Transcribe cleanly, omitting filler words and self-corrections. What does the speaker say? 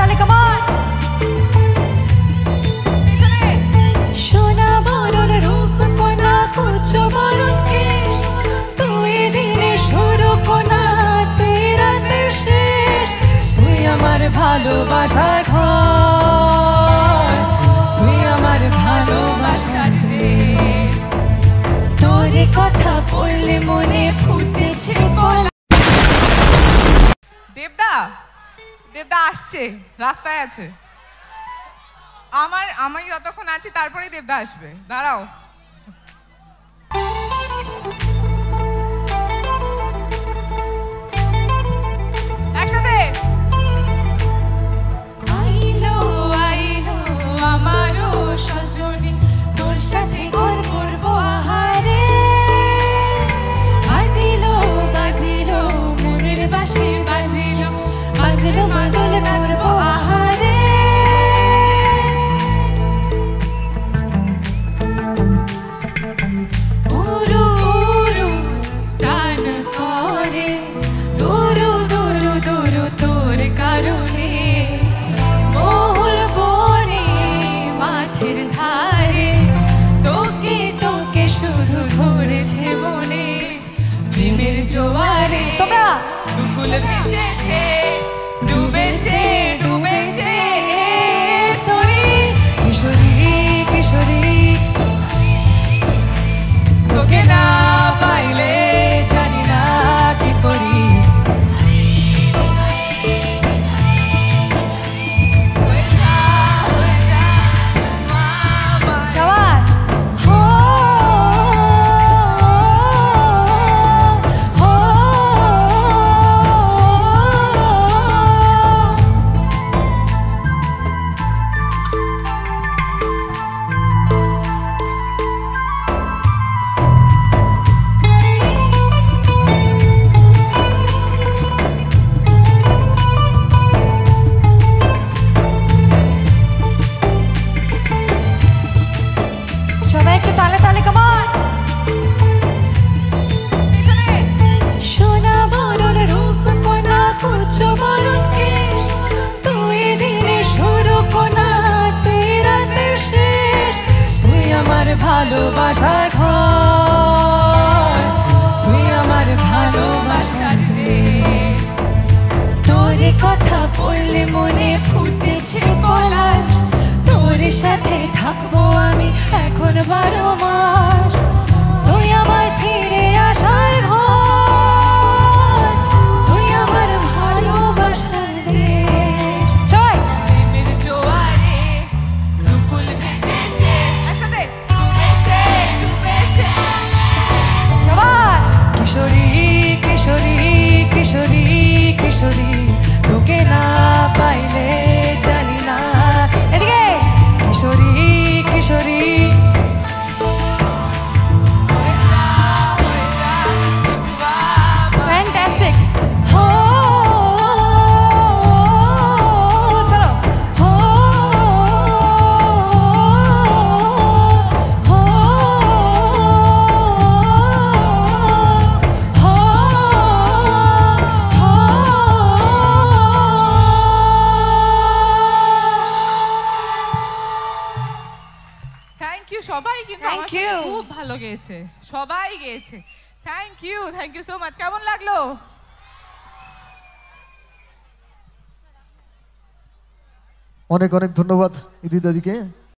তালে কামান সোনা বরণ রূপ কোনা কুচ বরণ কেশ তুই দিনে শুরু কোনা তেরা শেষ তুই আমার ভালোবাসার ঘর তুই আমার ভালোবাসার দেশ তোর কথা পড়লে মনে ফুটেছে গলা। দেবদা দেবদা আসছে, রাস্তায় আছে। আমি যতক্ষণ আছি তারপরেই দেবদা আসবে, দাঁড়াও। একসাথে আইলো আইলো আমারও সজনী তোর সাথে ঘর করবো আহারে বাজিলো বাজিলো মনের বাঁশি বাজিলো বাজলো মাদল করবো আহারে উরু উরু টান করে দুরু দুরু দুরু তোর কারণে মহুল বনে মাঠের ধারে তোকে তোকে শুধু ধরেছে মনে প্রেমের জোয়ারে দুকুল ভেসেছে ডুবেছে ডুবেছে তোরে কিশোরী কিশোরী তোকে না পাইলে জানি না কি করি সবাই একটু তালে তালে কামান সোনা বরণ রূপ কোনা কুচ বরণ কেশ তুই দিনে শুরু কোনা তেরা শেষ তুই আমার ভালোবাসার ঘর তুই আমার ভালোবাসার দেশ তোর কথা পড়লে মনে ফুটেছে পলাশ তোর সাথে থাকবো আমি এখন 12 মাস তুই আমার ফিরে আসার ঘর তুই আমার ভালোবাসার দেশ জয় প্রেমের জোয়ারে দুকুল ভেসেছে একসাথে ডুবেছে ডুবেছে কিশোরী কিশোরী কিশোরী কিশোরী তোকে না পাইলে জানি না এদিকে কিশোরী কিশোরী ফ্যান্টাস্টিক হো চলো হো হো থ্যাংক ইউ। সবাই কিন্তু Thank আমার সাথে you. খুব ভালো গেয়েছে, সবাই গেয়েছে। Thank you so much. কেমন লাগলো? অনেক অনেক ধন্যবাদ ইদি দাদিকে।